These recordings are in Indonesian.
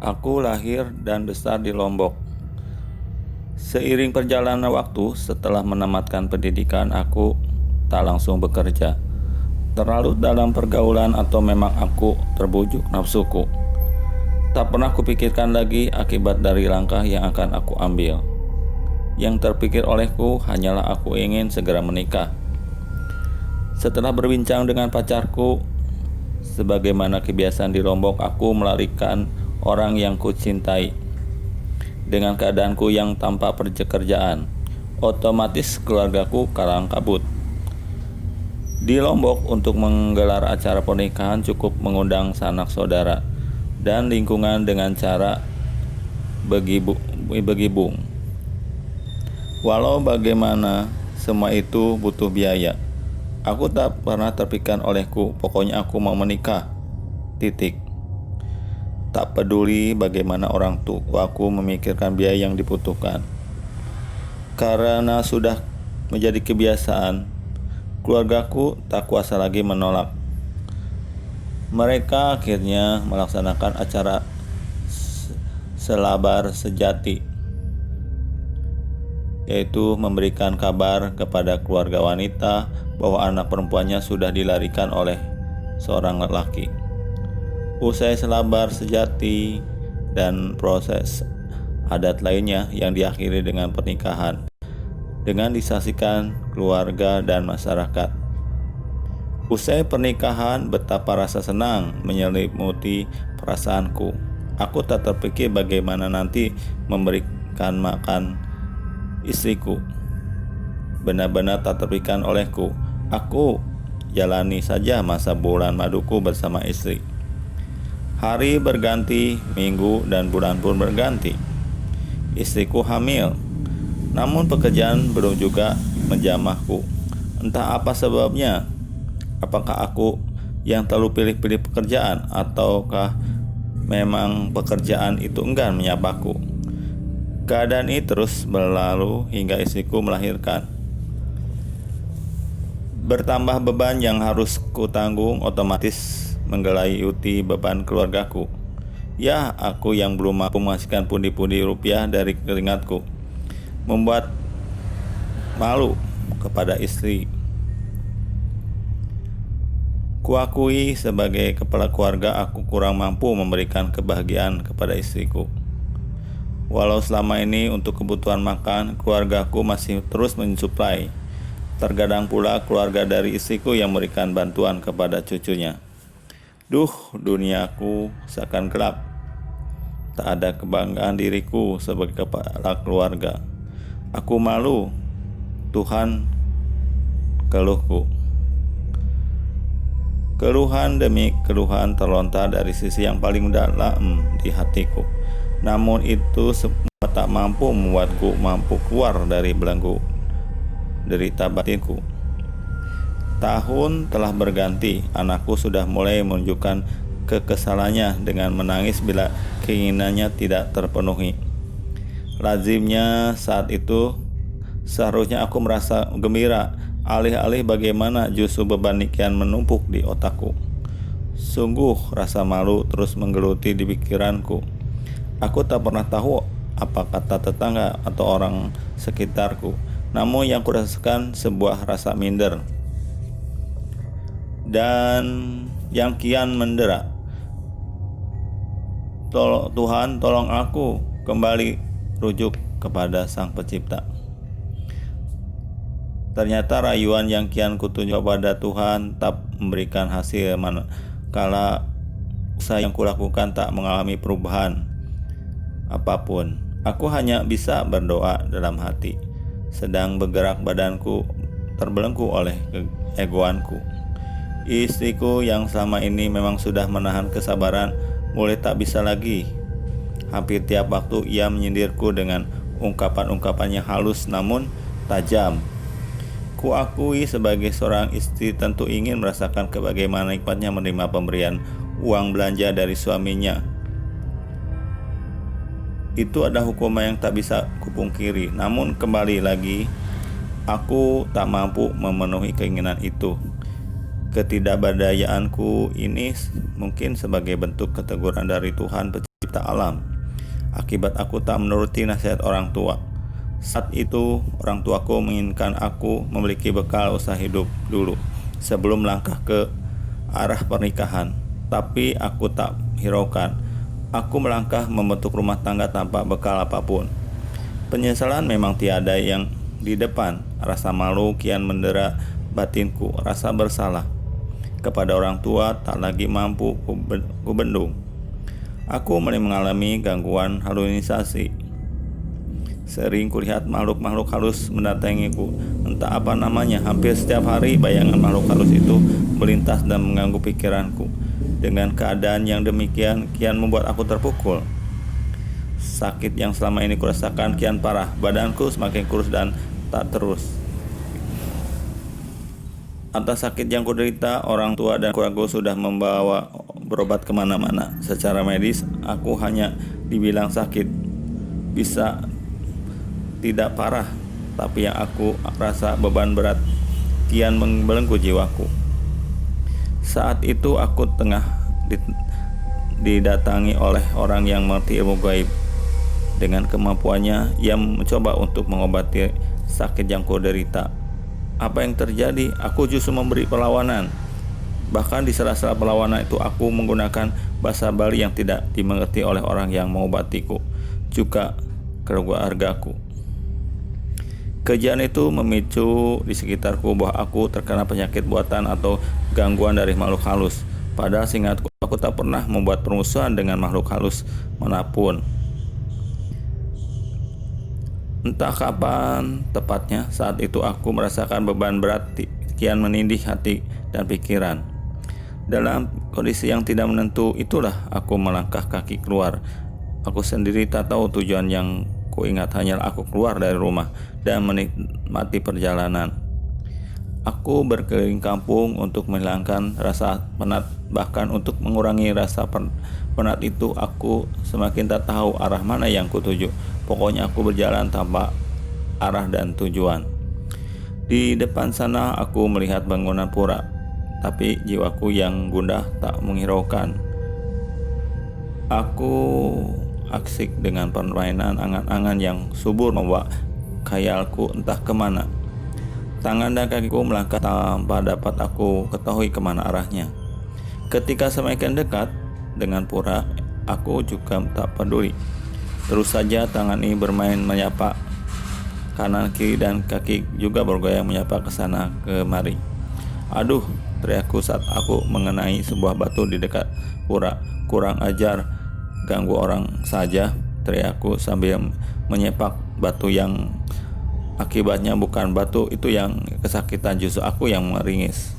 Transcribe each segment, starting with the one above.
Aku lahir dan besar di Lombok. Seiring perjalanan waktu, setelah menamatkan pendidikan, aku tak langsung bekerja. Terlalu dalam pergaulan atau memang aku terbujuk nafsuku. Tak pernah kupikirkan lagi akibat dari langkah yang akan aku ambil. Yang terpikir olehku hanyalah aku ingin segera menikah. Setelah berbincang dengan pacarku, sebagaimana kebiasaan di Lombok, aku melarikan orang yang kucintai. Dengan keadaanku yang tanpa pekerjaan, otomatis keluargaku kalang kabut. Di Lombok, untuk menggelar acara pernikahan cukup mengundang sanak saudara dan lingkungan dengan cara begibung. Walau bagaimana, semua itu butuh biaya. Aku tak pernah terpikirkan olehku, pokoknya aku mau menikah. Titik. Tak peduli bagaimana orang tuaku memikirkan biaya yang dibutuhkan. Karena sudah menjadi kebiasaan, keluargaku tak kuasa lagi menolak. Mereka akhirnya melaksanakan acara selabar sejati, yaitu memberikan kabar kepada keluarga wanita bahwa anak perempuannya sudah dilarikan oleh seorang lelaki. Usai selabar sejati dan proses adat lainnya yang diakhiri dengan pernikahan, dengan disaksikan keluarga dan masyarakat. Usai pernikahan, betapa rasa senang menyelimuti perasaanku. Aku tak terpikir bagaimana nanti memberikan makan istriku. Benar-benar tak terpikirkan olehku. Aku jalani saja masa bulan maduku bersama istri. Hari berganti, minggu dan bulan pun berganti. Istriku hamil, namun pekerjaan belum juga menjamahku. Entah apa sebabnya. Apakah aku yang terlalu pilih-pilih pekerjaan, ataukah memang pekerjaan itu enggan menyapaku? Keadaan ini terus berlalu hingga istriku melahirkan. Bertambah beban yang harus kutanggung, otomatis menggelayuti beban keluargaku. Ya, aku yang belum mampu menghasilkan pundi-pundi rupiah dari keringatku, membuat malu kepada istri. Kuakui sebagai kepala keluarga, aku kurang mampu memberikan kebahagiaan kepada istriku. Walau selama ini untuk kebutuhan makan, keluargaku masih terus mensuplai. Terkadang pula keluarga dari istriku yang memberikan bantuan kepada cucunya. Duh, duniaku seakan gelap. Tak ada kebanggaan diriku sebagai kepala keluarga. Aku malu, Tuhan, keluhku. Keluhan demi keluhan terlontar dari sisi yang paling dalam di hatiku. Namun itu semua tak mampu membuatku mampu keluar dari belenggu derita batinku. Tahun telah berganti, anakku sudah mulai menunjukkan kekesalannya dengan menangis bila keinginannya tidak terpenuhi. Lazimnya saat itu seharusnya aku merasa gembira, alih-alih bagaimana justru beban kian menumpuk di otakku. Sungguh rasa malu terus menggeluti di pikiranku. Aku tak pernah tahu apa kata tetangga atau orang sekitarku, namun yang kurasakan sebuah rasa minder dan yang kian mendera. Tuhan, tolong aku kembali rujuk kepada Sang Pencipta. Ternyata rayuan yang kian kutunjuk pada Tuhan tak memberikan hasil manakala usaha yang kulakukan tak mengalami perubahan apapun. Aku hanya bisa berdoa dalam hati, sedang bergerak badanku terbelenggu oleh keegoanku. Istriku yang selama ini memang sudah menahan kesabaran mulai tak bisa lagi. Hampir tiap waktu ia menyindirku dengan ungkapan-ungkapan yang halus namun tajam. Kuakui sebagai seorang istri tentu ingin merasakan bagaimana nikmatnya menerima pemberian uang belanja dari suaminya. Itu ada hukuman yang tak bisa kupungkiri. Namun kembali lagi, aku tak mampu memenuhi keinginan itu. Ketidakberdayaanku ini mungkin sebagai bentuk keteguran dari Tuhan cipta alam. Akibat aku tak menuruti nasihat orang tua. Saat itu orang tuaku menginginkan aku memiliki bekal usaha hidup dulu sebelum melangkah ke arah pernikahan. Tapi aku tak hiraukan. Aku melangkah membentuk rumah tangga tanpa bekal apapun. Penyesalan memang tiada yang di depan. Rasa malu kian mendera batinku. Rasa bersalah kepada orang tua tak lagi mampu kubendung. Aku mulai mengalami gangguan halusinasi. Sering kulihat makhluk-makhluk halus mendatangiku. Entah apa namanya, hampir setiap hari bayangan makhluk halus itu melintas dan mengganggu pikiranku. Dengan keadaan yang demikian kian membuat aku terpukul. Sakit yang selama ini kurasakan kian parah. Badanku semakin kurus dan tak terus. Atas sakit yang kuderita, orang tua dan keluarga sudah membawa berobat kemana-mana. Secara medis, aku hanya dibilang sakit, bisa tidak parah, tapi yang aku rasa beban berat kian membelenggu jiwaku. Saat itu aku tengah didatangi oleh orang yang mengerti ilmu gaib. Dengan kemampuannya, ia mencoba untuk mengobati sakit yang kuderita. Apa yang terjadi? Aku justru memberi perlawanan. Bahkan di sela-sela perlawanan itu aku menggunakan bahasa Bali yang tidak dimengerti oleh orang yang mengobatiku, juga keluargaku. Kejadian itu memicu di sekitarku bahwa aku terkena penyakit buatan atau gangguan dari makhluk halus. Padahal seingatku aku tak pernah membuat permusuhan dengan makhluk halus manapun. Entah kapan tepatnya, saat itu aku merasakan beban berat kian menindih hati dan pikiran. Dalam kondisi yang tidak menentu itulah aku melangkah kaki keluar. Aku sendiri tak tahu tujuan yang kuingat hanyalah aku keluar dari rumah dan menikmati perjalanan. Aku berkeliling kampung untuk menghilangkan rasa penat. Bahkan untuk mengurangi rasa penat itu, aku semakin tak tahu arah mana yang kutuju. Pokoknya aku berjalan tanpa arah dan tujuan. Di depan sana aku melihat bangunan pura, tapi jiwaku yang gundah tak menghiraukan. Aku asik dengan permainan angan-angan yang subur membawa khayalku entah kemana. Tangan dan kakiku melangkah tanpa dapat aku ketahui kemana arahnya. Ketika semakin dekat dengan pura, aku juga tak peduli. Terus saja tangan ini bermain menyapa kanan kiri dan kaki juga bergoyang menyapa ke sana kemari. Aduh, teriakku saat aku mengenai sebuah batu di dekat pura. Kurang ajar, ganggu orang saja, teriakku sambil menyepak batu yang akibatnya bukan batu itu yang kesakitan, justru aku yang meringis.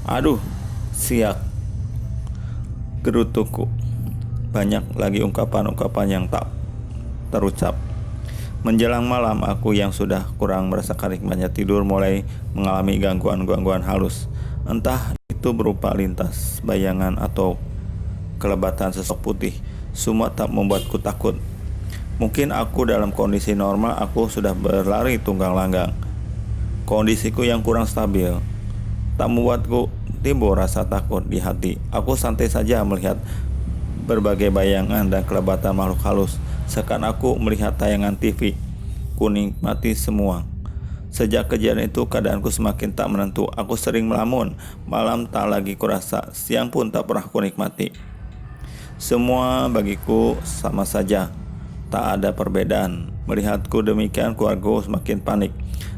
Aduh, siak, gerutuku. Banyak lagi ungkapan-ungkapan yang tak terucap. Menjelang malam, aku yang sudah kurang merasakan nikmatnya tidur mulai mengalami gangguan-gangguan halus. Entah itu berupa lintas bayangan atau kelebatan sosok putih. Semua tak membuatku takut. Mungkin aku dalam kondisi normal, aku sudah berlari tunggang langgang. Kondisiku yang kurang stabil tak membuatku timbul rasa takut di hati. Aku santai saja melihat berbagai bayangan dan kelebatan makhluk halus. Seakan aku melihat tayangan TV. Ku nikmati semua. Sejak kejadian itu keadaanku semakin tak menentu. Aku sering melamun. Malam tak lagi kurasa. Siang pun tak pernah ku nikmati. Semua bagiku sama saja. Tak ada perbedaan. Melihatku demikian, keluargaku semakin panik.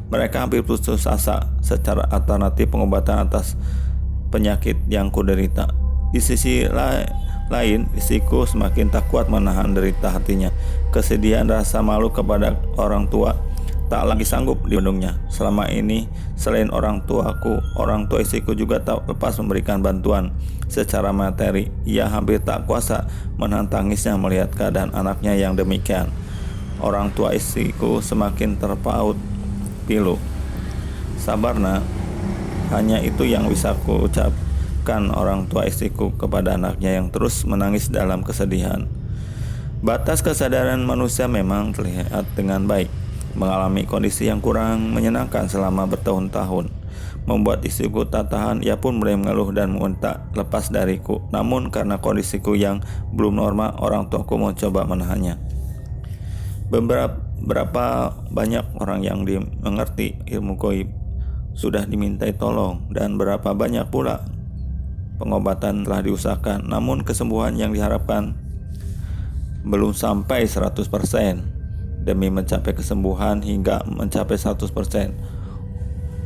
Mereka hampir putus asa secara alternatif pengobatan atas penyakit yang kuderita. Di sisi lain, istriku semakin tak kuat menahan derita hatinya. Kesedihan rasa malu kepada orang tua tak lagi sanggup dibendungnya. Selama ini, selain orang tua istriku juga tak lepas memberikan bantuan secara materi. Ia hampir tak kuasa menahan tangisnya melihat keadaan anaknya yang demikian. Orang tua istriku semakin terpaut pilu. Sabar nak, hanya itu yang bisa ku ucapkan orang tua istriku kepada anaknya yang terus menangis dalam kesedihan. Batas kesadaran manusia memang terlihat dengan baik. Mengalami kondisi yang kurang menyenangkan selama bertahun-tahun. membuat istriku tak tahan. Ia pun mulai mengeluh dan meminta lepas dariku. Namun karena kondisiku yang belum normal, orang tuaku mencoba menahannya. Berapa banyak orang yang mengerti ilmu gaib sudah dimintai tolong, dan berapa banyak pula pengobatan telah diusahakan, namun kesembuhan yang diharapkan belum sampai 100%. Demi mencapai kesembuhan hingga mencapai 100%,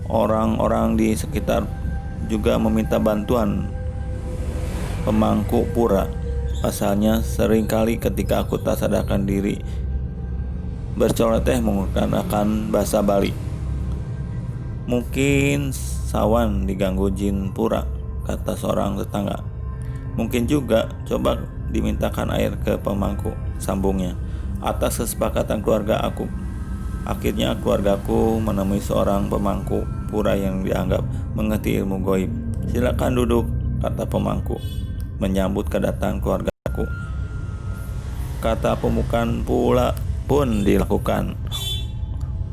orang-orang di sekitar juga meminta bantuan pemangku pura. Pasalnya seringkali ketika aku tak sadarkan diri berceloteh menggunakan bahasa Bali. "Mungkin Sawan diganggu jin pura," kata seorang tetangga. "Mungkin juga, coba dimintakan air ke pemangku," sambungnya. Atas kesepakatan keluarga aku, akhirnya keluargaku menemui seorang pemangku pura yang dianggap mengerti ilmu gaib. "Silakan duduk," kata pemangku, menyambut kedatangan keluargaku. Kata pembukaan pula pun dilakukan.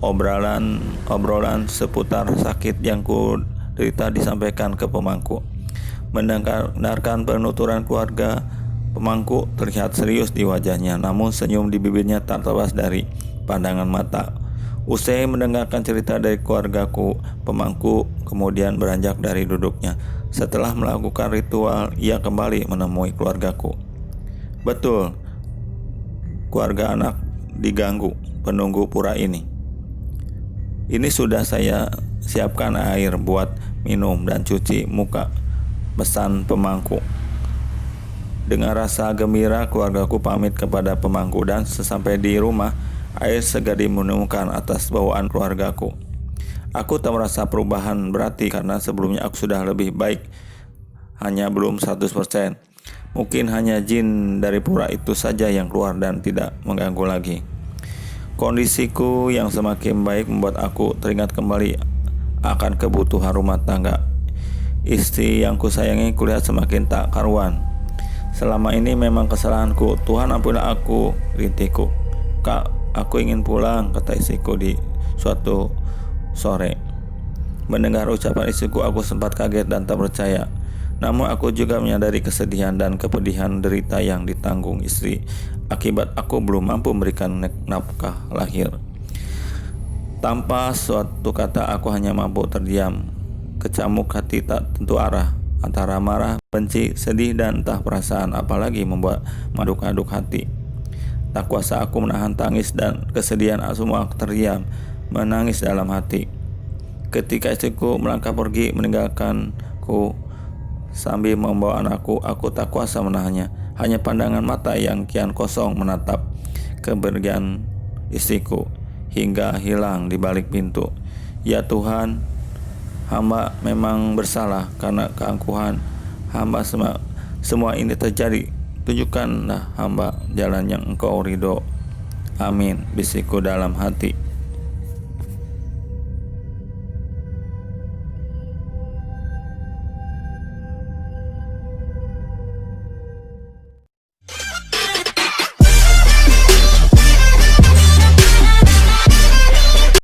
Obrolan seputar sakit yang ku derita disampaikan ke pemangku. Mendengarkan penuturan keluarga, pemangku terlihat serius di wajahnya, namun senyum di bibirnya tak terlepas dari pandangan mata. Usai mendengarkan cerita dari keluargaku, pemangku kemudian beranjak dari duduknya. Setelah melakukan ritual, ia kembali menemui keluargaku. "Betul, keluarga anak diganggu penunggu pura ini. Ini sudah saya siapkan air buat minum dan cuci muka," pesan pemangku. Dengan rasa gembira, keluargaku pamit kepada pemangku, dan sesampai di rumah, air segar diminumkan atas bawaan keluargaku. Aku tak merasa perubahan berarti karena sebelumnya aku sudah lebih baik, hanya belum 100%. Mungkin hanya jin dari pura itu saja yang keluar dan tidak mengganggu lagi. Kondisiku yang semakin baik membuat aku teringat kembali akan kebutuhan rumah tangga. Istri yang kusayangi kulihat semakin tak karuan. "Selama ini memang kesalahanku, Tuhan ampunilah aku," rintiku. "Kak, aku ingin pulang," kata istriku di suatu sore. Mendengar ucapan istriku, aku sempat kaget dan tak percaya. Namun aku juga menyadari kesedihan dan kepedihan derita yang ditanggung istri akibat aku belum mampu memberikan nafkah lahir. Tanpa suatu kata, aku hanya mampu terdiam. Kecamuk hati tak tentu arah, antara marah, benci, sedih, dan entah perasaan apalagi membuat mengaduk-aduk hati. Tak kuasa aku menahan tangis dan kesedihan, semua terdiam menangis dalam hati. Ketika istriku melangkah pergi meninggalkanku sambil membawa anakku, aku tak kuasa menahannya. Hanya pandangan mata yang kian kosong menatap kepergian istriku hingga hilang di balik pintu. "Ya Tuhan, hamba memang bersalah karena keangkuhan hamba semua ini terjadi. Tunjukkanlah hamba jalan yang Engkau ridho. Amin," bisikku dalam hati.